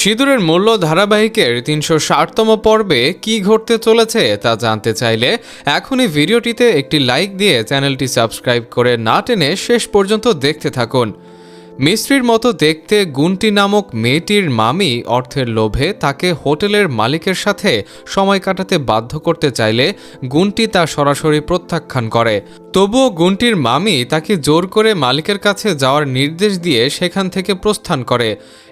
সিঁদুরের মূল্য ধারাবাহিকের ৩৬০তম পর্বে কি ঘটতে চলেছে তা জানতে চাইলে এখনই ভিডিওটিতে একটি লাইক দিয়ে চ্যানেলটি সাবস্ক্রাইব করে না টেনে শেষ পর্যন্ত দেখতে থাকুন। মিস্ত্রির মতো দেখতে গুন্টি নামক মেয়েটির মামি অর্থের লোভে তাকে হোটেলের মালিকের সাথে সময় কাটাতে বাধ্য করতে চাইলে গুন্টি তা সরাসরি প্রত্যাখ্যান করে। তবুও গুন্টির মামি তাকে জোর করে মালিকের কাছে যাওয়ার নির্দেশ দিয়ে সেখান থেকে প্রস্থান করে।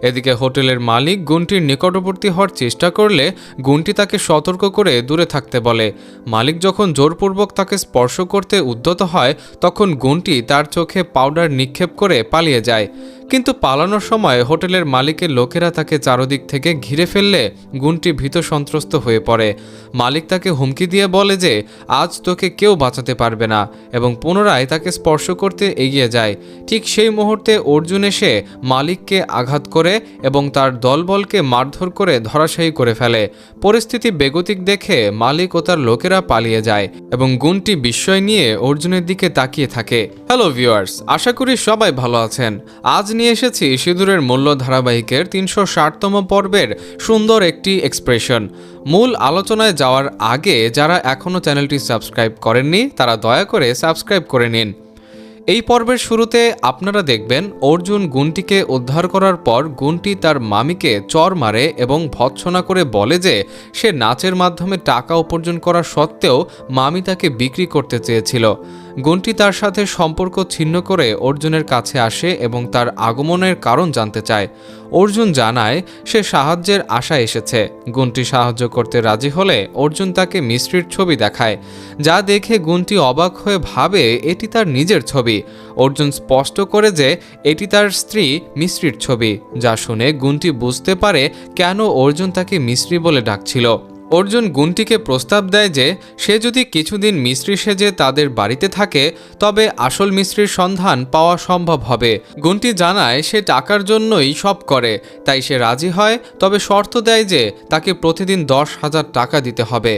এদিকে হোটেলের মালিক গুন্টির নিকটবর্তী হওয়ার চেষ্টা করলে গুন্টি তাকে সতর্ক করে দূরে থাকতে বলে। মালিক যখন জোরপূর্বক তাকে স্পর্শ করতে উদ্যত হয় তখন গুন্টি তার চোখে পাউডার নিক্ষেপ করে পালিয়ে যায়। কিন্তু পালানোর সময় হোটেলের মালিকের লোকেরা তাকে চারদিক থেকে ঘিরে ফেললে গুন্টি ভীত সন্ত্রস্ত হয়ে পড়ে। মালিক তাকে হুমকি দিয়ে বলে যে আজ তোকে কেউ বাঁচাতে পারবে না এবং পুনরায় তাকে স্পর্শ করতে এগিয়ে যায়। ঠিক সেই মুহূর্তে অর্জুন এসে মালিককে আঘাত করে এবং তার দলবলকে মারধর করে ধরাশায়ী করে ফেলে। পরিস্থিতি বেগতিক দেখে মালিক ও তার লোকেরা পালিয়ে যায় এবং গুন্টি বিস্ময় নিয়ে অর্জুনের দিকে তাকিয়ে থাকে। হ্যালো ভিউয়ার্স, আশা করি সবাই ভালো আছেন। আজ নিয়ে এসেছি সিঁদুরের মূল্য ধারাবাহিকের ৩৬০তম পর্বের সুন্দর একটি এক্সপ্রেশন। মূল আলোচনায় যাওয়ার আগে যারা এখনও চ্যানেলটি সাবস্ক্রাইব করেননি তারা দয়া করে সাবস্ক্রাইব করে নিন। এই পর্বের শুরুতে আপনারা দেখবেন অর্জুন গুন্টিকে উদ্ধার করার পর গুন্টি তার মামিকে চর মারে এবং ভৎসনা করে বলে যে সে নাচের মাধ্যমে টাকা উপার্জন করা সত্ত্বেও মামি তাকে বিক্রি করতে চেয়েছিল। গুন্টি তার সাথে সম্পর্ক ছিন্ন করে অর্জুনের কাছে আসে এবং তার আগমনের কারণ জানতে চায়। অর্জুন জানায় সে সাহায্যের আশায় এসেছে। গুন্টি সাহায্য করতে রাজি হলে অর্জুন তাকে মিস্ত্রির ছবি দেখায়, যা দেখে গুন্টি অবাক হয়ে ভাবে এটি তার নিজের ছবি। অর্জুন স্পষ্ট করে যে এটি তার স্ত্রী মিস্ত্রির ছবি, যা শুনে গুন্টি বুঝতে পারে কেন অর্জুন তাকে মিস্ত্রি বলে ডাকছিল। অর্জুন গুন্টিকে প্রস্তাব দেয় যে সে যদি কিছুদিন মিস্ত্রি সেজে তাদের বাড়িতে থাকে তবে আসল মিস্ত্রির সন্ধান পাওয়া সম্ভব হবে। গুন্টি জানায় সে টাকার জন্যই সব করে, তাই সে রাজি হয়, তবে শর্ত দেয় যে তাকে প্রতিদিন 10,000 টাকা দিতে হবে।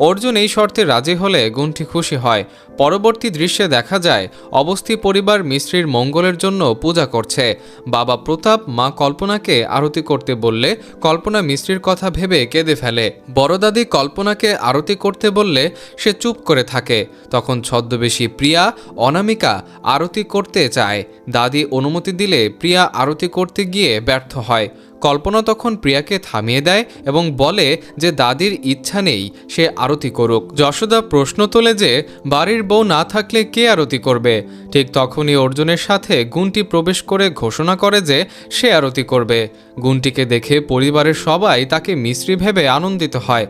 অর্জুন এই শর্তে রাজি হলে গুন্টি খুশি হয়। পরবর্তী দৃশ্যে দেখা যায় অবস্থি পরিবার মিস্ত্রির মঙ্গলের জন্য পূজা করছে। বাবা প্রতাপ মা কল্পনাকে আরতি করতে বললে কল্পনা মিস্ত্রির কথা ভেবে কেঁদে ফেলে। বড় দাদি কল্পনাকে আরতি করতে বললে সে চুপ করে থাকে। তখন ছদ্মবেশী প্রিয়া অনামিকা আরতি করতে চায়। দাদি অনুমতি দিলে প্রিয়া আরতি করতে গিয়ে ব্যর্থ হয়। কল্পনা তখন প্রিয়াকে থামিয়ে দেয় এবং বলে যে দাদির ইচ্ছা নেই সে আরতি করুক। যশোদা প্রশ্ন তোলে যে বাড়ির বউ না থাকলে কে আরতি করবে। ঠিক তখনই অর্জুনের সাথে গুন্টি প্রবেশ করে ঘোষণা করে যে সে আরতি করবে। গুন্টিকে দেখে পরিবারের সবাই তাকে মিস্ত্রি ভেবে আনন্দিত হয়।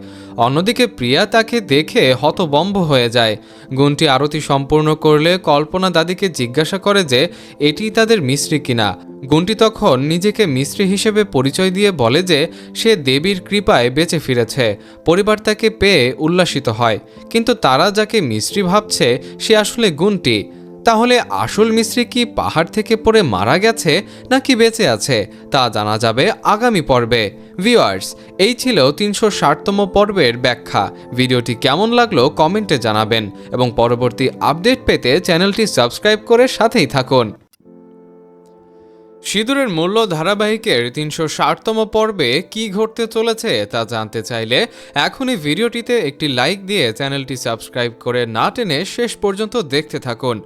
অন্যদিকে প্রিয়া তাকে দেখে হতবম্ব হয়ে যায়। গুন্টি আরতি সম্পূর্ণ করলে কল্পনা দাদিকে জিজ্ঞাসা করে যে এটি তাদের মিস্ত্রি কিনা। গুন্টি তখন নিজেকে মিস্ত্রি হিসেবে পরিচয় দিয়ে বলে যে সে দেবীর কৃপায় বেঁচে ফিরেছে। পরিবার তাকে পেয়ে উল্লাসিত হয়, কিন্তু তারা যাকে মিস্ত্রি ভাবছে সে আসলে গুন্টি। তাহলে আসল মিস্ত্রি কি পাহাড় থেকে পড়ে মারা গেছে নাকি বেঁচে আছে তা জানা যাবে আগামী পর্বে। ভিউয়ার্স, এই ছিল ৩৬০তম পর্বের ব্যাখ্যা। ভিডিওটি কেমন লাগলো কমেন্টে জানাবেন এবং পরবর্তী আপডেট পেতে চ্যানেলটি সাবস্ক্রাইব করে সাথেই থাকুন। সিঁদুরের মূল্য ধারাবাহিকের ৩৬০তম পর্বে কি ঘটতে চলেছে তা জানতে চাইলে এখনই ভিডিওটিতে একটি লাইক দিয়ে চ্যানেলটি সাবস্ক্রাইব করে না টেনে শেষ পর্যন্ত দেখতে থাকুন।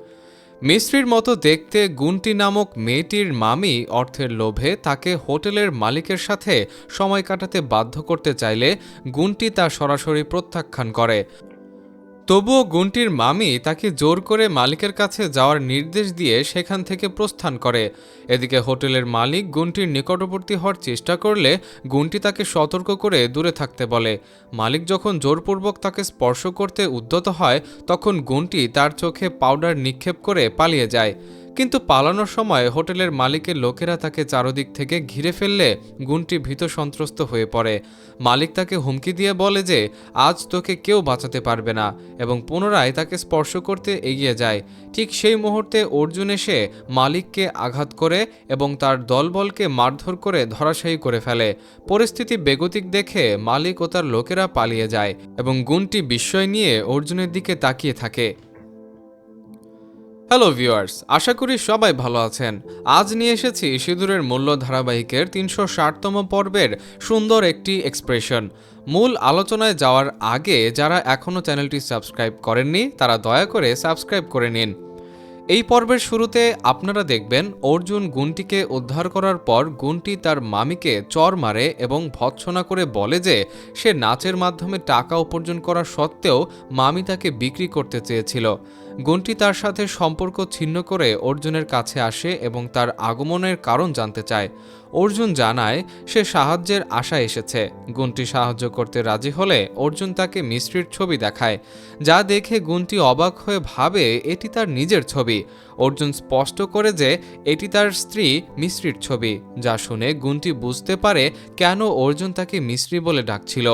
মিস্ত্রির মতো দেখতে গুন্টি নামক মেয়েটির মামি অর্থের লোভে তাকে হোটেলের মালিকের সাথে সময় কাটাতে বাধ্য করতে চাইলে গুন্টি তা সরাসরি প্রত্যাখ্যান করে। তবুও গুন্টির মামি তাকে জোর করে মালিকের কাছে যাওয়ার নির্দেশ দিয়ে সেখান থেকে প্রস্থান করে। এদিকে হোটেলের মালিক গুন্টির নিকটবর্তী হওয়ার চেষ্টা করলে গুন্টি তাকে সতর্ক করে দূরে থাকতে বলে। মালিক যখন জোরপূর্বক তাকে স্পর্শ করতে উদ্যত হয় তখন গুন্টি তার চোখে পাউডার নিক্ষেপ করে পালিয়ে যায়। কিন্তু পালানোর সময় হোটেলের মালিকের লোকেরা তাকে চারদিক থেকে ঘিরে ফেললে গুন্টি ভীত সন্ত্রস্ত হয়ে পড়ে। মালিক তাকে হুমকি দিয়ে বলে যে আজ তোকে কেউ বাঁচাতে পারবে না এবং পুনরায় তাকে স্পর্শ করতে এগিয়ে যায়। ঠিক সেই মুহূর্তে অর্জুন এসে মালিককে আঘাত করে এবং তার দলবলকে মারধর করে ধরাশায়ী করে ফেলে। পরিস্থিতি বেগতিক দেখে মালিক ও তার লোকেরা পালিয়ে যায় এবং গুন্টি বিস্ময় নিয়ে অর্জুনের দিকে তাকিয়ে থাকে। হ্যালো ভিউয়ার্স, আশা করি সবাই ভালো আছেন। আজ নিয়ে এসেছি সিঁদুরের মূল্য ধারাবাহিকের ৩৬০তম পর্বের সুন্দর একটি এক্সপ্রেশন। মূল আলোচনায় যাওয়ার আগে যারা এখনও চ্যানেলটি সাবস্ক্রাইব করেননি তারা দয়া করে সাবস্ক্রাইব করে নিন। এই পর্বের শুরুতে আপনারা দেখবেন অর্জুন গুনটিকে উদ্ধার করার পর গুনটি তার মামিকে চর মারে এবং ভৎসনা করে বলে যে সে নাচের মাধ্যমে টাকা উপার্জন করা সত্ত্বেও মামি তাকে বিক্রি করতে চেয়েছিল। গুনটি তার সাথে সম্পর্ক ছিন্ন করে অর্জুনের কাছে আসে এবং তার আগমনের কারণ জানতে চায়। অর্জুন জানায় সে সাহায্যের আশায় এসেছে। গুনটি সাহায্য করতে রাজি হলে অর্জুন তাকে মিস্ত্রির ছবি দেখায়, যা দেখে গুনটি অবাক হয়ে ভাবে এটি তার নিজের ছবি। অর্জুন স্পষ্ট করে যে এটি তার স্ত্রী মিস্ত্রির ছবি, যা শুনে গুনটি বুঝতে পারে কেন অর্জুন তাকে মিস্ত্রি বলে ডাকছিল।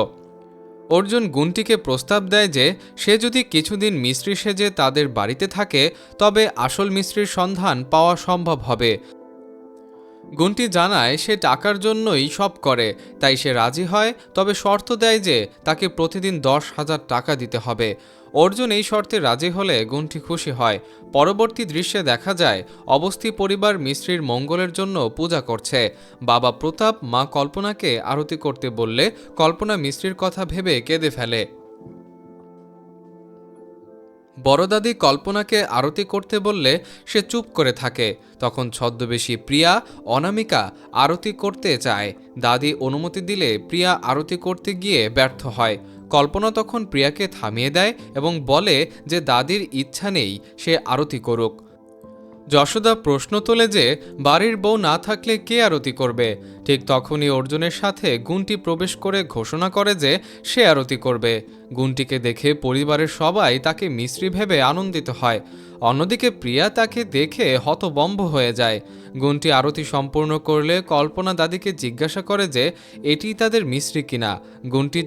অর্জুন গুনটিকে প্রস্তাব দেয় যে সে যদি কিছুদিন মিস্ত্রি সেজে তাদের বাড়িতে থাকে তবে আসল মিস্ত্রির সন্ধান পাওয়া সম্ভব হবে। গুনটি জানায় সে টাকার জন্যই সব করে, তাই সে রাজি হয়, তবে শর্ত দেয় যে তাকে প্রতিদিন 10,000 টাকা দিতে হবে। অর্জুন এই শর্তে রাজি হলে গুনটি খুশি হয়। পরবর্তী দৃশ্যে দেখা যায় অবস্থি পরিবার মিস্ত্রির মঙ্গলের জন্য পূজা করছে। বাবা প্রতাপ মা কল্পনাকে আরতি করতে বললে কল্পনা মিস্ত্রির কথা ভেবে কেঁদে ফেলে। বড় দাদি কল্পনাকে আরতি করতে বললে সে চুপ করে থাকে। তখন ছদ্মবেশী প্রিয়া অনামিকা আরতি করতে চায়। দাদি অনুমতি দিলে প্রিয়া আরতি করতে গিয়ে ব্যর্থ হয়। কল্পনা তখন প্রিয়াকে থামিয়ে দেয় এবং বলে যে দাদির ইচ্ছা নেই সে আরতি করুক। যশোদা প্রশ্ন তোলে যে বাড়ির বউ না থাকলে কে আরতি করবে। ঠিক তখনই অর্জুনের সাথে গুনটি প্রবেশ করে ঘোষণা করে যে সে আরতি করবে। গুনটিকে দেখে পরিবারের সবাই তাকে মিস্ত্রি ভেবে আনন্দিত হয়। অন্যদিকে প্রিয়া তাকে দেখে হতবম্ব হয়ে যায়। গুনটি আরতি সম্পূর্ণ করলে কল্পনা দাদিকে জিজ্ঞাসা করে যে এটি তাদের মিস্ত্রি কিনা। গুনটি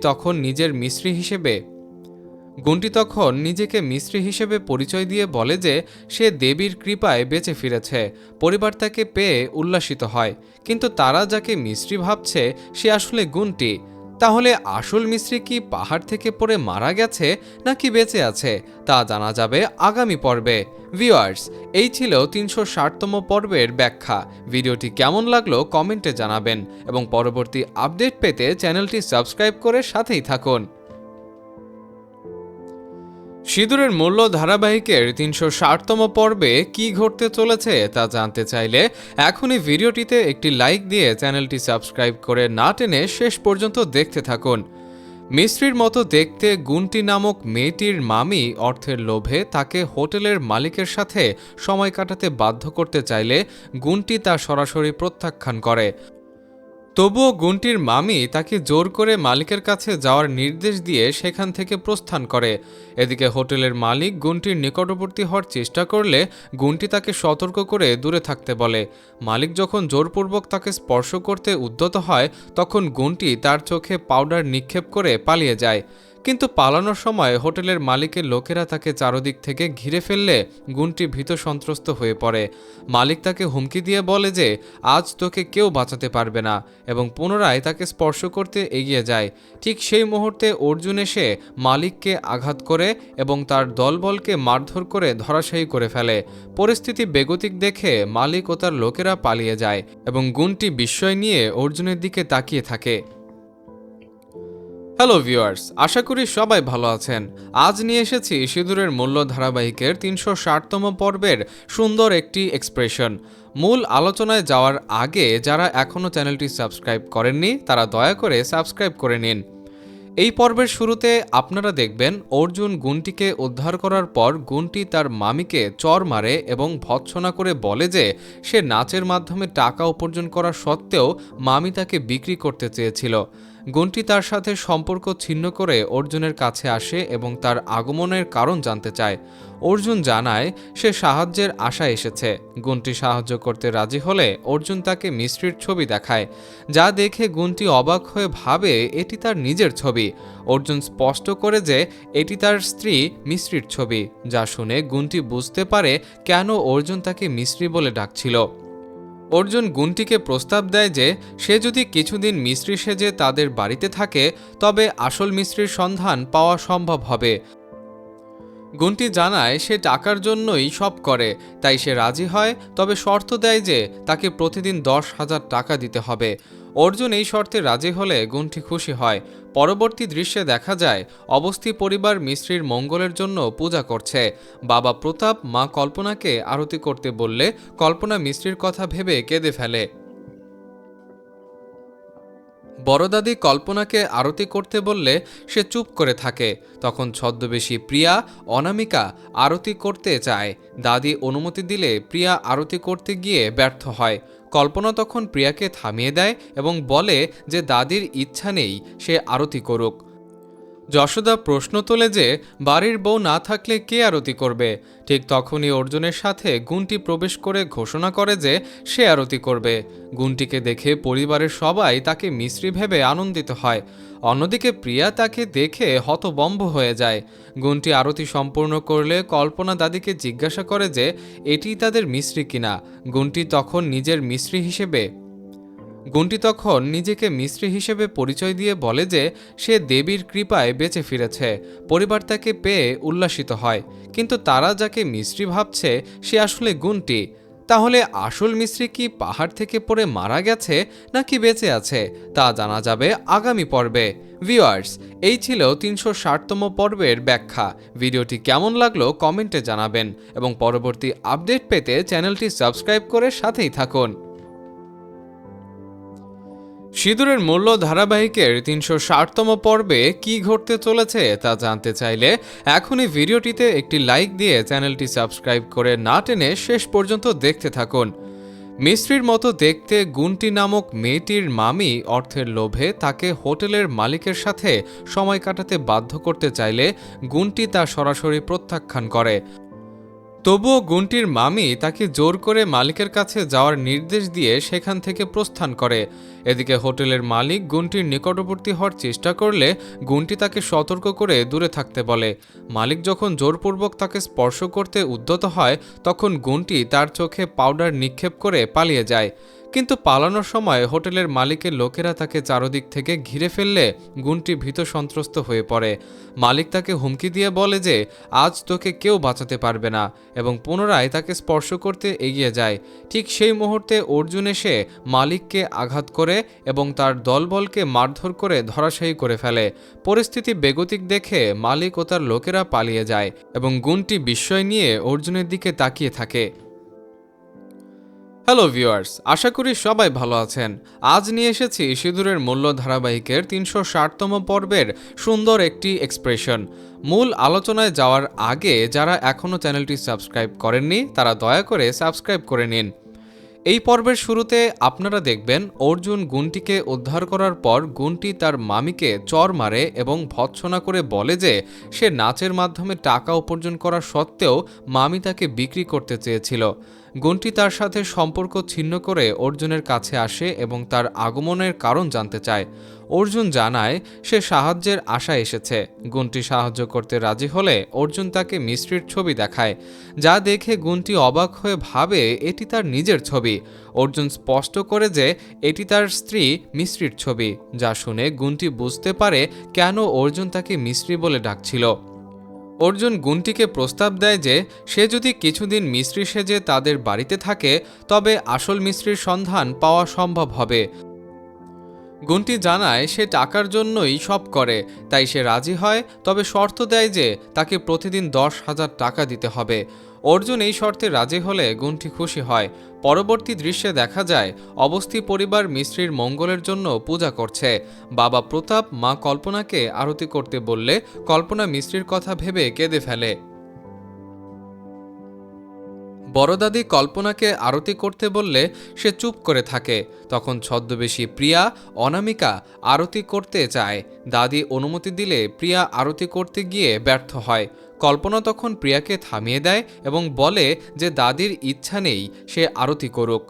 তখন নিজেকে মিস্ত্রি হিসেবে পরিচয় দিয়ে বলে যে সে দেবীর কৃপায় বেঁচে ফিরেছে। পরিবার তাকে পেয়ে উল্লাসিত হয়, কিন্তু তারা যাকে মিস্ত্রি ভাবছে সে আসলে গুনটি। তাহলে আসল মিস্ত্রি কি পাহাড় থেকে পড়ে মারা গেছে নাকি বেঁচে আছে তা জানা যাবে আগামী পর্বে। ভিউয়ার্স, এই ছিল ৩৬০তম পর্বের ব্যাখ্যা। ভিডিওটি কেমন লাগলো কমেন্টে জানাবেন এবং পরবর্তী আপডেট পেতে চ্যানেলটি সাবস্ক্রাইব করে সাথেই থাকুন। সিঁদুরের মূল্য ধারাবাহিকের ৩৬০তম পর্বে কি ঘটতে চলেছে তা জানতে চাইলে এখনই ভিডিওটিতে একটি লাইক দিয়ে চ্যানেলটি সাবস্ক্রাইব করে না টেনে শেষ পর্যন্ত দেখতে থাকুন। মিস্ত্রির মতো দেখতে গুনটি নামক মেয়েটির মামি অর্থের লোভে তাকে হোটেলের মালিকের সাথে সময় কাটাতে বাধ্য করতে চাইলে গুনটি তা সরাসরি প্রত্যাখ্যান করে। তবুও গুনটির মামি তাকে জোর করে মালিকের কাছে যাওয়ার নির্দেশ দিয়ে সেখান থেকে প্রস্থান করে। এদিকে হোটেলের মালিক গুনটির নিকটবর্তী হওয়ার চেষ্টা করলে গুনটি তাকে সতর্ক করে দূরে থাকতে বলে। মালিক যখন জোরপূর্বক তাকে স্পর্শ করতে উদ্যত হয় তখন গুনটি তার চোখে পাউডার নিক্ষেপ করে পালিয়ে যায়। কিন্তু পালানোর সময় হোটেলের মালিকের লোকেরা তাকে চারদিক থেকে ঘিরে ফেললে গুনটি ভীত সন্ত্রস্ত হয়ে পড়ে। মালিক তাকে হুমকি দিয়ে বলে যে আজ তোকে কেউ বাঁচাতে পারবে না এবং পুনরায় তাকে স্পর্শ করতে এগিয়ে যায়। ঠিক সেই মুহূর্তে অর্জুন এসে মালিককে আঘাত করে এবং তার দলবলকে মারধর করে ধরাশায়ী করে ফেলে। পরিস্থিতি বেগতিক দেখে মালিক ও তার লোকেরা পালিয়ে যায় এবং গুনটি বিস্ময় নিয়ে অর্জুনের দিকে তাকিয়ে থাকে। হ্যালো ভিউয়ার্স, আশা করি সবাই ভালো আছেন। আজ নিয়ে এসেছি সিঁদুরের মূল্য ধারাবাহিকের ৩৬০তম পর্বের সুন্দর একটি এক্সপ্রেশন। মূল আলোচনায় যাওয়ার আগে যারা এখনও চ্যানেলটি সাবস্ক্রাইব করেননি তারা দয়া করে সাবস্ক্রাইব করে নিন। এই পর্বের শুরুতে আপনারা দেখবেন অর্জুন গুনটিকে উদ্ধার করার পর গুনটি তার মামিকে চর মারে এবং ভৎসনা করে বলে যে সে নাচের মাধ্যমে টাকা উপার্জন করা সত্ত্বেও মামি তাকে বিক্রি করতে চেয়েছিল। গুনটি তার সাথে সম্পর্ক ছিন্ন করে অর্জুনের কাছে আসে এবং তার আগমনের কারণ জানতে চায়। অর্জুন জানায় সে সাহায্যের আশায় এসেছে। গুনটি সাহায্য করতে রাজি হলে অর্জুন তাকে মিস্ত্রির ছবি দেখায়, যা দেখে গুনটি অবাক হয়ে ভাবে এটি তার নিজের ছবি। অর্জুন স্পষ্ট করে যে এটি তার স্ত্রী মিস্ত্রির ছবি, যা শুনে গুনটি বুঝতে পারে কেন অর্জুন তাকে মিস্ত্রি বলে ডাকছিল। অর্জুন গুনটিকে প্রস্তাব দেয় যে সে যদি কিছুদিন মিস্ত্রি সেজে তাদের বাড়িতে থাকে তবে আসল মিস্ত্রির সন্ধান পাওয়া সম্ভব হবে। গুনটি জানায় সে টাকার জন্যই সব করে, তাই সে রাজি হয়, তবে শর্ত দেয় যে তাকে প্রতিদিন 10,000 টাকা দিতে হবে। অর্জুন এই শর্তে রাজি হলে গুনটি খুশি হয়। পরবর্তী দৃশ্যে দেখা যায় অবস্থি পরিবার মিস্ত্রির মঙ্গলের জন্য পূজা করছে। বাবা প্রতাপ মা কল্পনাকে আরতি করতে বললে কল্পনা মিস্ত্রির কথা ভেবে কেঁদে ফেলে। বড় দাদি কল্পনাকে আরতি করতে বললে সে চুপ করে থাকে। তখন ছদ্মবেশী প্রিয়া অনামিকা আরতি করতে চায়। দাদি অনুমতি দিলে প্রিয়া আরতি করতে গিয়ে ব্যর্থ হয়। কল্পনা তখন প্রিয়াকে থামিয়ে দেয় এবং বলে যে দাদির ইচ্ছা নেই সে আরতি করুক। যশোদা প্রশ্ন তোলে যে বাড়ির বউ না থাকলে কে আরতি করবে। ঠিক তখনই অর্জুনের সাথে গুনটি প্রবেশ করে ঘোষণা করে যে সে আরতি করবে। গুনটিকে দেখে পরিবারের সবাই তাকে মিস্ত্রি ভেবে আনন্দিত হয়। অন্যদিকে প্রিয়া তাকে দেখে হতবম্ব হয়ে যায়। গুনটি আরতি সম্পূর্ণ করলে কল্পনা দাদিকে জিজ্ঞাসা করে যে এটি তাদের মিস্ত্রি কিনা। গুনটি তখন নিজেকে মিস্ত্রি হিসেবে পরিচয় দিয়ে বলে যে সে দেবীর কৃপায় বেঁচে ফিরেছে। পরিবার তাকে পেয়ে উল্লাসিত হয়, কিন্তু তারা যাকে মিস্ত্রি ভাবছে সে আসলে গুনটি। তাহলে আসল মিস্ত্রি কি পাহাড় থেকে পড়ে মারা গেছে নাকি বেঁচে আছে তা জানা যাবে আগামী পর্বে। ভিউয়ার্স, এই ছিল 360তম পর্বের ব্যাখ্যা। ভিডিওটি কেমন লাগলো কমেন্টে জানাবেন এবং পরবর্তী আপডেট পেতে চ্যানেলটি সাবস্ক্রাইব করে সাথেই থাকুন। সিঁদুরের মূল্য ধারাবাহিকের 360তম পর্বে কি ঘটতে চলেছে তা জানতে চাইলে এখনই ভিডিওটিতে একটি লাইক দিয়ে চ্যানেলটি সাবস্ক্রাইব করে না টেনে শেষ পর্যন্ত দেখতে থাকুন। মিস্ত্রির মতো দেখতে গুনটি নামক মেয়েটির মামি অর্থের লোভে তাকে হোটেলের মালিকের সাথে সময় কাটাতে বাধ্য করতে চাইলে গুনটি তা সরাসরি প্রত্যাখ্যান করে। তবুও গুনটির মামি তাকে জোর করে মালিকের কাছে যাওয়ার নির্দেশ দিয়ে সেখান থেকে প্রস্থান করে। এদিকে হোটেলের মালিক গুনটির নিকটবর্তী হওয়ার চেষ্টা করলে গুনটি তাকে সতর্ক করে দূরে থাকতে বলে। মালিক যখন জোরপূর্বক তাকে স্পর্শ করতে উদ্যত হয় তখন গুনটি তার চোখে পাউডার নিক্ষেপ করে পালিয়ে যায়। কিন্তু পালানোর সময় হোটেলের মালিকের লোকেরা তাকে চারদিক থেকে ঘিরে ফেললে গুনটি ভীত সন্ত্রস্ত হয়ে পড়ে। মালিক তাকে হুমকি দিয়ে বলে যে আজ তোকে কেউ বাঁচাতে পারবে না এবং পুনরায় তাকে স্পর্শ করতে এগিয়ে যায়। ঠিক সেই মুহূর্তে অর্জুন এসে মালিককে আঘাত করে এবং তার দলবলকে মারধর করে ধরাশায়ী করে ফেলে। পরিস্থিতি বেগতিক দেখে মালিক ও তার লোকেরা পালিয়ে যায় এবং গুনটি বিস্ময় নিয়ে অর্জুনের দিকে তাকিয়ে থাকে। হ্যালো ভিউয়ার্স, আশা করি সবাই ভালো আছেন। আজ নিয়ে এসেছি সিঁদুরের মূল্য ধারাবাহিকের 360তম পর্বের সুন্দর একটি এক্সপ্রেশন। মূল আলোচনায় যাওয়ার আগে যারা এখনও চ্যানেলটি সাবস্ক্রাইব করেননি তারা দয়া করে সাবস্ক্রাইব করে নিন। এই পর্বের শুরুতে আপনারা দেখবেন অর্জুন গুনটিকে উদ্ধার করার পর গুনটি তার মামিকে চর মারে এবং ভৎসনা করে বলে যে সে নাচের মাধ্যমে টাকা উপার্জন করা সত্ত্বেও মামি তাকে বিক্রি করতে চেয়েছিল। গুনটি তার সাথে সম্পর্ক ছিন্ন করে অর্জুনের কাছে আসে এবং তার আগমনের কারণ জানতে চায়। অর্জুন জানায় সে সাহায্যের আশায় এসেছে। গুনটি সাহায্য করতে রাজি হলে অর্জুন তাকে মিস্ত্রির ছবি দেখায়, যা দেখে গুনটি অবাক হয়ে ভাবে এটি তার নিজের ছবি। অর্জুন স্পষ্ট করে যে এটি তার স্ত্রী মিস্ত্রির ছবি, যা শুনে গুনটি বুঝতে পারে কেন অর্জুন তাকে মিস্ত্রি বলে ডাকছিল। অর্জুন গুনটিকে প্রস্তাব দেয় যে সে যদি কিছুদিন মিস্ত্রি সেজে তাদের বাড়িতে থাকে তবে আসল মিস্ত্রির সন্ধান পাওয়া সম্ভব হবে। গুনটি জানায় সে টাকার জন্যই সব করে, তাই সে রাজি হয়, তবে শর্ত দেয় যে তাকে প্রতিদিন 10,000 টাকা দিতে হবে। অর্জুন এই শর্তে রাজি হলে গুনটি খুশি হয়। পরবর্তী দৃশ্যে দেখা যায় অবস্থি পরিবার মিস্ত্রির মঙ্গলের জন্য পূজা করছে। বাবা প্রতাপ মা কল্পনাকে আরতি করতে বললে কল্পনা মিস্ত্রির কথা ভেবে কেঁদে ফেলে। বড় দাদি কল্পনাকে আরতি করতে বললে সে চুপ করে থাকে। তখন ছদ্মবেশী প্রিয়া অনামিকা আরতি করতে চায়। দাদি অনুমতি দিলে প্রিয়া আরতি করতে গিয়ে ব্যর্থ হয়। কল্পনা তখন প্রিয়াকে থামিয়ে দেয় এবং বলে যে দাদির ইচ্ছা নেই সে আরতি করুক।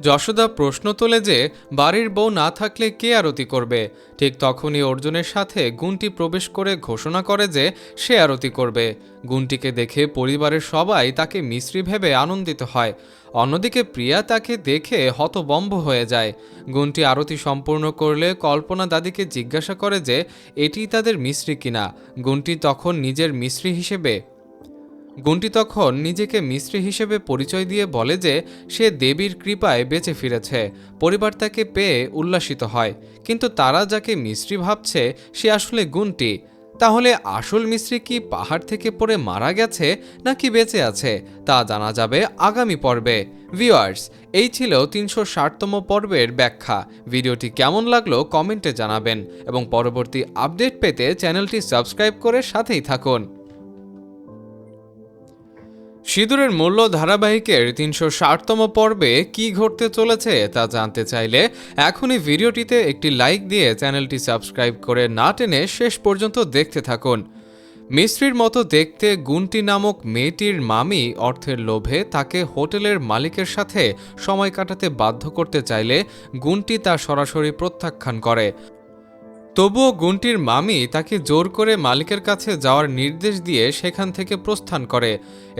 যশোদা প্রশ্ন তোলে যে বাড়ির বউ না থাকলে কে আরতি করবে। ঠিক তখনই অর্জুনের সাথে গুনটি প্রবেশ করে ঘোষণা করে যে সে আরতি করবে। গুনটিকে দেখে পরিবারের সবাই তাকে মিস্ত্রি ভেবে আনন্দিত হয়। অন্যদিকে প্রিয়া তাকে দেখে হতবম্ব হয়ে যায়। গুনটি আরতি সম্পূর্ণ করলে কল্পনা দাদিকে জিজ্ঞাসা করে যে এটি তাদের মিস্ত্রি কিনা। গুনটি তখন নিজেকে মিস্ত্রি হিসেবে পরিচয় দিয়ে বলে যে সে দেবীর কৃপায় বেঁচে ফিরেছে। পরিবার তাকে পেয়ে উল্লাসিত হয়, কিন্তু তারা যাকে মিস্ত্রি ভাবছে সে আসলে গুনটি। তাহলে আসল মিস্ত্রি কি পাহাড় থেকে পড়ে মারা গেছে নাকি বেঁচে আছে তা জানা যাবে আগামী পর্বে। ভিউয়ার্স, এই ছিল ৩৬০তম পর্বের ব্যাখ্যা। ভিডিওটি কেমন লাগলো কমেন্টে জানাবেন এবং পরবর্তী আপডেট পেতে চ্যানেলটি সাবস্ক্রাইব করে সাথেই থাকুন। সিঁদুরের মূল্য ধারাবাহিকের ৩৬০তম পর্বে কি ঘটতে চলেছে তা জানতে চাইলে এখনই ভিডিওটিতে একটি লাইক দিয়ে চ্যানেলটি সাবস্ক্রাইব করে না টেনে শেষ পর্যন্ত দেখতে থাকুন। মিস্ত্রির মতো দেখতে গুনটি নামক মেয়েটির মামি অর্থের লোভে তাকে হোটেলের মালিকের সাথে সময় কাটাতে বাধ্য করতে চাইলে গুনটি তা সরাসরি প্রত্যাখ্যান করে। তবুও গুনটির মামি তাকে জোর করে মালিকের কাছে যাওয়ার নির্দেশ দিয়ে সেখান থেকে প্রস্থান করে।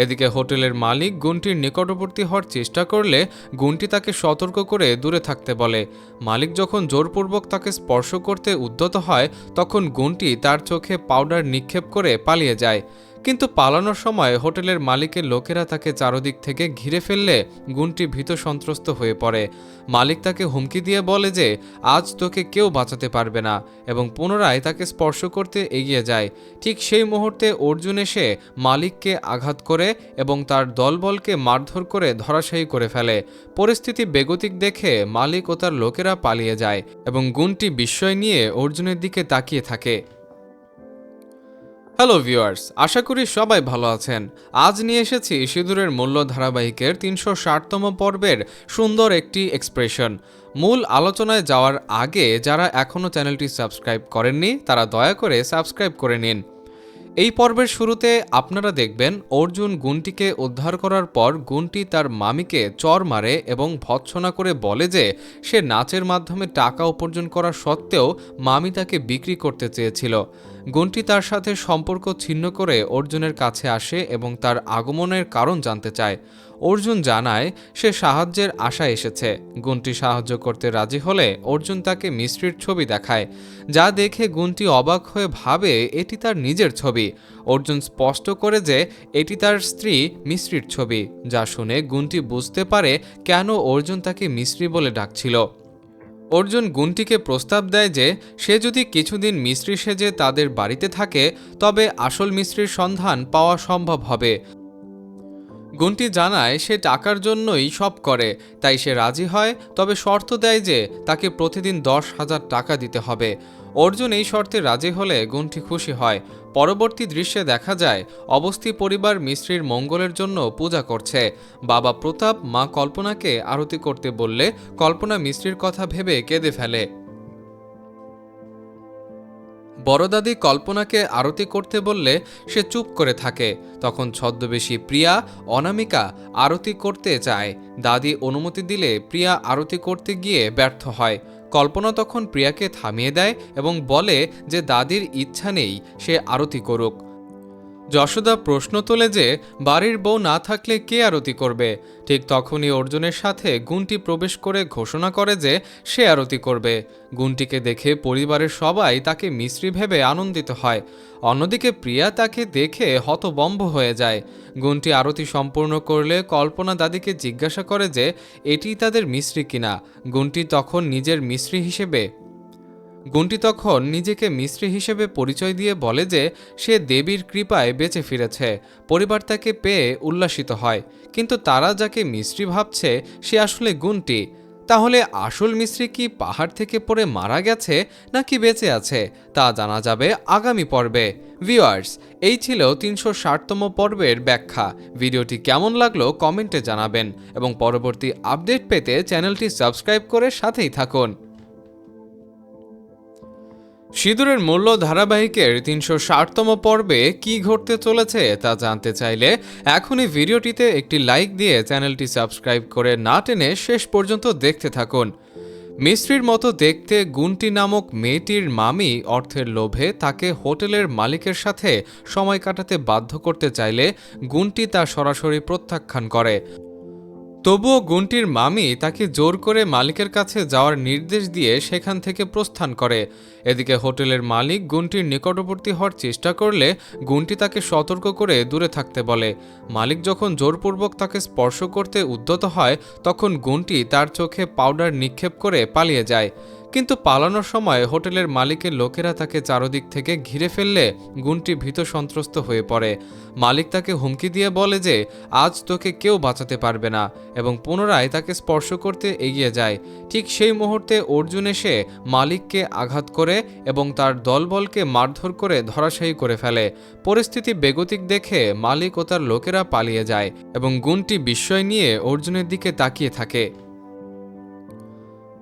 এদিকে হোটেলের মালিক গুনটির নিকটবর্তী হওয়ার চেষ্টা করলে গুনটি তাকে সতর্ক করে দূরে থাকতে বলে। মালিক যখন জোরপূর্বক তাকে স্পর্শ করতে উদ্যত হয় তখন গুনটি তার চোখে পাউডার নিক্ষেপ করে পালিয়ে যায়। কিন্তু পালানোর সময় হোটেলের মালিকের লোকেরা তাকে চারদিক থেকে ঘিরে ফেললে গুনটি ভীত সন্ত্রস্ত হয়ে পড়ে। মালিক তাকে হুমকি দিয়ে বলে যে আজ তোকে কেউ বাঁচাতে পারবে না এবং পুনরায় তাকে স্পর্শ করতে এগিয়ে যায়। ঠিক সেই মুহূর্তে অর্জুন এসে মালিককে আঘাত করে এবং তার দলবলকে মারধর করে ধরাশায়ী করে ফেলে। পরিস্থিতি বেগতিক দেখে মালিক ও তার লোকেরা পালিয়ে যায় এবং গুনটি বিস্ময় নিয়ে অর্জুনের দিকে তাকিয়ে থাকে। হ্যালো ভিউয়ার্স, আশা করি সবাই ভালো আছেন। আজ নিয়ে এসেছি সিঁদুরের মূল্য ধারাবাহিকের ৩৬০তম পর্বের সুন্দর একটি এক্সপ্রেশন। মূল আলোচনায় যাওয়ার আগে যারা এখনও চ্যানেলটি সাবস্ক্রাইব করেননি তারা দয়া করে সাবস্ক্রাইব করে নিন। এই পর্বের শুরুতে আপনারা দেখবেন অর্জুন গুনটিকে উদ্ধার করার পর গুনটি তার মামিকে চর মারে এবং ভৎসনা করে বলে যে সে নাচের মাধ্যমে টাকা উপার্জন করা সত্ত্বেও মামি তাকে বিক্রি করতে চেয়েছিল। গুনটি তার সাথে সম্পর্ক ছিন্ন করে অর্জুনের কাছে আসে এবং তার আগমনের কারণ জানতে চায়। অর্জুন জানায় সে সাহায্যের আশায় এসেছে। গুনটি সাহায্য করতে রাজি হলে অর্জুন তাকে মিস্ত্রির ছবি দেখায়, যা দেখে গুনটি অবাক হয়ে ভাবে এটি তার নিজের ছবি। অর্জুন স্পষ্ট করে যে এটি তার স্ত্রী মিস্ত্রির ছবি, যা শুনে গুনটি বুঝতে পারে কেন অর্জুন তাকে মিস্ত্রি বলে ডাকছিল। অর্জুন গুনটিকে প্রস্তাব দেয় যে সে যদি কিছুদিন মিস্ত্রি সেজে তাদের বাড়িতে থাকে তবে আসল মিস্ত্রির সন্ধান পাওয়া সম্ভব হবে। গুনটি জানায় সে টাকার জন্যই সব করে, তাই সে রাজি হয়, তবে শর্ত দেয় যে তাকে প্রতিদিন ১০,০০০ টাকা দিতে হবে। অর্জুন এই শর্তে রাজি হলে গুনটি খুশি হয়। পরবর্তী দৃশ্যে দেখা যায় অবস্থি পরিবার মিস্ত্রির মঙ্গলের জন্য পূজা করছে। বাবা প্রতাপ মা কল্পনাকে আরতি করতে বললে কল্পনা মিস্ত্রির কথা ভেবে কেঁদে ফেলে। বড়দাদি কল্পনাকে আরতি করতে বললে সে চুপ করে থাকে। তখন ছদ্মবেশী প্রিয়া অনামিকা আরতি করতে চায়। দাদি অনুমতি দিলে প্রিয়া আরতি করতে গিয়ে ব্যর্থ হয়। কল্পনা তখন প্রিয়াকে থামিয়ে দেয় এবং বলে যে দাদির ইচ্ছা নেই সে আরতি করুক। যশোদা প্রশ্ন তোলে যে বাড়ির বউ না থাকলে কে আরতি করবে। ঠিক তখনই অর্জুনের সাথে গুনটি প্রবেশ করে ঘোষণা করে যে সে আরতি করবে। গুনটিকে দেখে পরিবারের সবাই তাকে মিস্ত্রি ভেবে আনন্দিত হয়। অন্যদিকে প্রিয়া তাকে দেখে হতবম্ব হয়ে যায়। গুনটি আরতি সম্পূর্ণ করলে কল্পনা দাদিকে জিজ্ঞাসা করে যে এটি তাদের মিস্ত্রি কিনা। গুনটি তখন নিজেকে মিস্ত্রি হিসেবে পরিচয় দিয়ে বলে যে সে দেবীর কৃপায় বেঁচে ফিরেছে। পরিবার তাকে পেয়ে উল্লাসিত হয়, কিন্তু তারা যাকে মিস্ত্রি ভাবছে সে আসলে গুনটি। তাহলে আসল মিস্ত্রি কি পাহাড় থেকে পড়ে মারা গেছে নাকি বেঁচে আছে তা জানা যাবে আগামী পর্বে। ভিউয়ার্স, এই ছিল ৩৬০তম পর্বের ব্যাখ্যা। ভিডিওটি কেমন লাগলো কমেন্টে জানাবেন এবং পরবর্তী আপডেট পেতে চ্যানেলটি সাবস্ক্রাইব করে সাথেই থাকুন। সিঁদুরের মূল্য ধারাবাহিকের ৩৬০তম পর্বে কি ঘটতে চলেছে তা জানতে চাইলে এখনই ভিডিওটিতে একটি লাইক দিয়ে চ্যানেলটি সাবস্ক্রাইব করে না টেনে শেষ পর্যন্ত দেখতে থাকুন। মিস্ত্রির মতো দেখতে গুন্টি নামক মেয়েটির মামি অর্থের লোভে তাকে হোটেলের মালিকের সাথে সময় কাটাতে বাধ্য করতে চাইলে গুন্টি তা সরাসরি প্রত্যাখ্যান করে। তবুও গুন্টির মামি তাকে জোর করে মালিকের কাছে যাওয়ার নির্দেশ দিয়ে সেখান থেকে প্রস্থান করে। এদিকে হোটেলের মালিক গুন্টির নিকটবর্তী হওয়ার চেষ্টা করলে গুন্টি তাকে সতর্ক করে দূরে থাকতে বলে। মালিক যখন জোরপূর্বক তাকে স্পর্শ করতে উদ্যত হয় তখন গুন্টি তার চোখে পাউডার নিক্ষেপ করে পালিয়ে যায়। কিন্তু পালানোর সময় হোটেলের মালিকের লোকেরা তাকে চারদিক থেকে ঘিরে ফেললে গুন্টি ভীত সন্ত্রস্ত হয়ে পড়ে। মালিক তাকে হুমকি দিয়ে বলে যে আজ তোকে কেউ বাঁচাতে পারবে না এবং পুনরায় তাকে স্পর্শ করতে এগিয়ে যায়। ঠিক সেই মুহূর্তে অর্জুন এসে মালিককে আঘাত করে এবং তার দলবলকে মারধর করে ধরাশায়ী করে ফেলে। পরিস্থিতি বেগতিক দেখে মালিক ও তার লোকেরা পালিয়ে যায় এবং গুন্টি বিস্ময় নিয়ে অর্জুনের দিকে তাকিয়ে থাকে।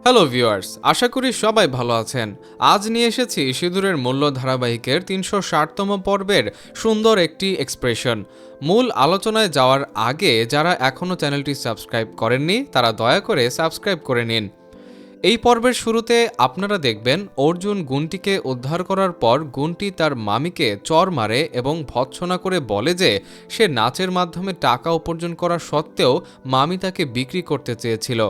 হ্যালো ভিউয়ার্স, আশা করি সবাই ভালো আছেন। আজ নিয়ে এসেছি সিঁদুরের মূল্য ধারাবাহিকের ৩৬০তম পর্বের সুন্দর একটি এক্সপ্রেশন। মূল আলোচনায় যাওয়ার আগে যারা এখনও চ্যানেলটি সাবস্ক্রাইব করেননি তারা দয়া করে সাবস্ক্রাইব করে নিন। এই পর্বের শুরুতে আপনারা দেখবেন অর্জুন গুন্টিকে উদ্ধার করার পর গুন্টি তার মামিকে চর মারে এবং ভৎসনা করে বলে যে সে নাচের মাধ্যমে টাকা উপার্জন করা সত্ত্বেও মামি তাকে বিক্রি করতে চেয়েছিল।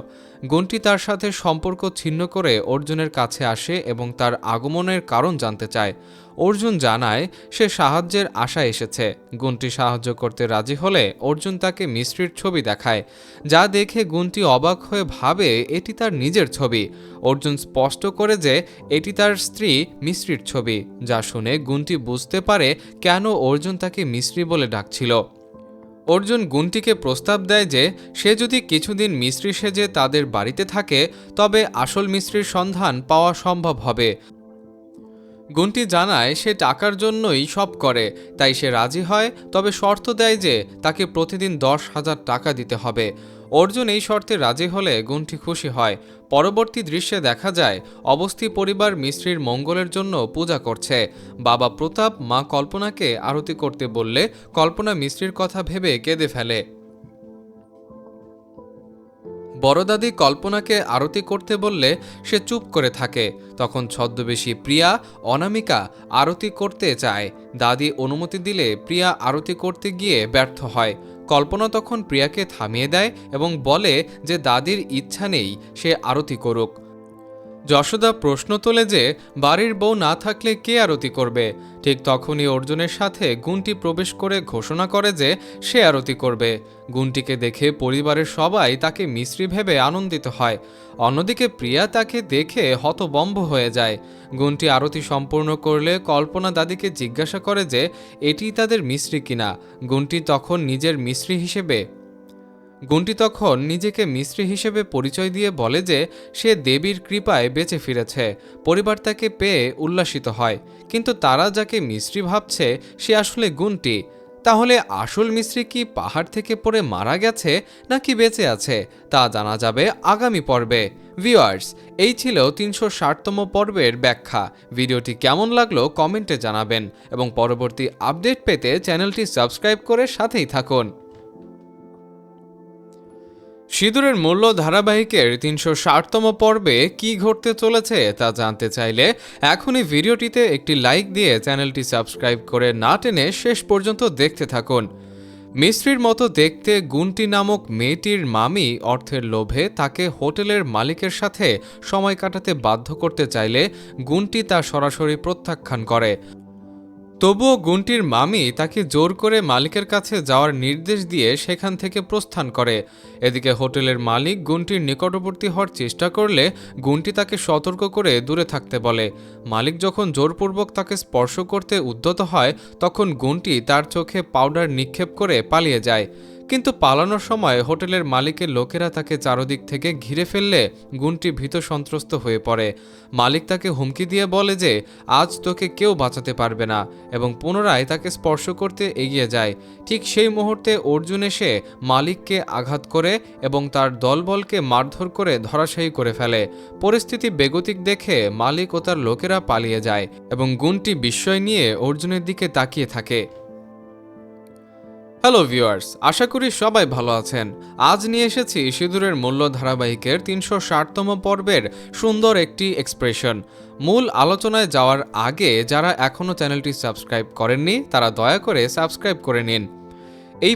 গুন্টি তার সাথে সম্পর্ক ছিন্ন করে অর্জুনের কাছে আসে এবং তার আগমনের কারণ জানতে চায়। অর্জুন জানায় সে সাহায্যের আশায় এসেছে। গুন্টি সাহায্য করতে রাজি হলে অর্জুন তাকে মিস্ত্রির ছবি দেখায়, যা দেখে গুন্টি অবাক হয়ে ভাবে এটি তার নিজের ছবি। অর্জুন স্পষ্ট করে যে এটি তার স্ত্রী মিস্ত্রির ছবি, যা শুনে গুন্টি বুঝতে পারে কেন অর্জুন তাকে মিস্ত্রি বলে ডাকছিল। অর্জুন গুন্টিকে প্রস্তাব দেয় যে সে যদি কিছুদিন মিস্ত্রি সেজে তাদের বাড়িতে থাকে তবে আসল মিস্ত্রির সন্ধান পাওয়া সম্ভব হবে। গুন্টি জানায় সে টাকার জন্যই সব করে, তাই সে রাজি হয়, তবে শর্ত দেয় যে তাকে প্রতিদিন 10,000 টাকা দিতে হবে। অর্জুন এই শর্তে রাজি হলে গুন্টি খুশি হয়। পরবর্তী দৃশ্যে দেখা যায় অবস্থি পরিবার মিস্ত্রির মঙ্গলের জন্য পূজা করছে। বাবা প্রতাপ মা কল্পনাকে আরতি করতে বললে কল্পনা মিস্ত্রির কথা ভেবে কেঁদে ফেলে। বড় দাদি কল্পনাকে আরতি করতে বললে সে চুপ করে থাকে। তখন ছদ্মবেশী প্রিয়া অনামিকা আরতি করতে চায়। দাদি অনুমতি দিলে প্রিয়া আরতি করতে গিয়ে ব্যর্থ হয়। কল্পনা তখন প্রিয়াকে থামিয়ে দেয় এবং বলে যে দাদির ইচ্ছা নেই সে আরতি করুক। যশোদা প্রশ্ন তোলে যে বাড়ির বউ না থাকলে কে আরতি করবে। ঠিক তখনই অর্জুনের সাথে গুন্টি প্রবেশ করে ঘোষণা করে যে সে আরতি করবে। গুন্টিকে দেখে পরিবারের সবাই তাকে মিস্ত্রি ভেবে আনন্দিত হয়। অন্যদিকে প্রিয়া তাকে দেখে হতবম্ব হয়ে যায়। গুন্টি আরতি সম্পূর্ণ করলে কল্পনা দাদিকে জিজ্ঞাসা করে যে এটি তাদের মিস্ত্রি কিনা। গুন্টি তখন নিজেকে মিস্ত্রি হিসেবে পরিচয় দিয়ে বলে যে সে দেবীর কৃপায় বেঁচে ফিরেছে। পরিবার তাকে পেয়ে উল্লাসিত হয়, কিন্তু তারা যাকে মিস্ত্রি ভাবছে সে আসলে গুন্টি। তাহলে আসল মিস্ত্রি কি পাহাড় থেকে পড়ে মারা গেছে নাকি বেঁচে আছে তা জানা যাবে আগামী পর্বে। ভিউয়ার্স, এই ছিল ৩৬০তম পর্বের ব্যাখ্যা। ভিডিওটি কেমন লাগলো কমেন্টে জানাবেন এবং পরবর্তী আপডেট পেতে চ্যানেলটি সাবস্ক্রাইব করে সাথেই থাকুন। সিঁদুরের মূল্য ধারাবাহিকের ৩৬০তম পর্বে কি ঘটতে চলেছে তা জানতে চাইলে এখনই ভিডিওটিতে একটি লাইক দিয়ে চ্যানেলটি সাবস্ক্রাইব করে না টেনে শেষ পর্যন্ত দেখতে থাকুন। মিস্ত্রির মতো দেখতে গুন্টি নামক মেয়েটির মামি অর্থের লোভে তাকে হোটেলের মালিকের সাথে সময় কাটাতে বাধ্য করতে চাইলে গুন্টি তা সরাসরি প্রত্যাখ্যান করে। তবুও গুন্টির মামি তাকে জোর করে মালিকের কাছে যাওয়ার নির্দেশ দিয়ে সেখান থেকে প্রস্থান করে। এদিকে হোটেলের মালিক গুন্টির নিকটবর্তী হওয়ার চেষ্টা করলে গুন্টি তাকে সতর্ক করে দূরে থাকতে বলে। মালিক যখন জোরপূর্বক তাকে স্পর্শ করতে উদ্যত হয় তখন গুন্টি তার চোখে পাউডার নিক্ষেপ করে পালিয়ে যায়। কিন্তু পালানোর সময় হোটেলের মালিকের লোকেরা তাকে চারদিক থেকে ঘিরে ফেললে গুণটি ভীত সন্ত্রস্ত হয়ে পড়ে। মালিক তাকে হুমকি দিয়ে বলে যে আজ তোকে কেউ বাঁচাতে পারবে না এবং পুনরায় তাকে স্পর্শ করতে এগিয়ে যায়। ঠিক সেই মুহূর্তে অর্জুন এসে মালিককে আঘাত করে এবং তার দলবলকে মারধর করে ধরাশায়ী করে ফেলে। পরিস্থিতি বেগতিক দেখে মালিক ও তার লোকেরা পালিয়ে যায় এবং গুণটি বিস্ময় নিয়ে অর্জুনের দিকে তাকিয়ে থাকে। হ্যালো ভিউয়ার্স, আশা করি সবাই ভালো আছেন। আজ নিয়ে এসেছি সিঁদুরের মূল্য ধারাবাহিকের ৩৬০তম পর্বের সুন্দর একটি এক্সপ্রেশন। মূল আলোচনায় যাওয়ার আগে যারা এখনও চ্যানেলটি সাবস্ক্রাইব করেননি তারা দয়া করে সাবস্ক্রাইব করে নিন।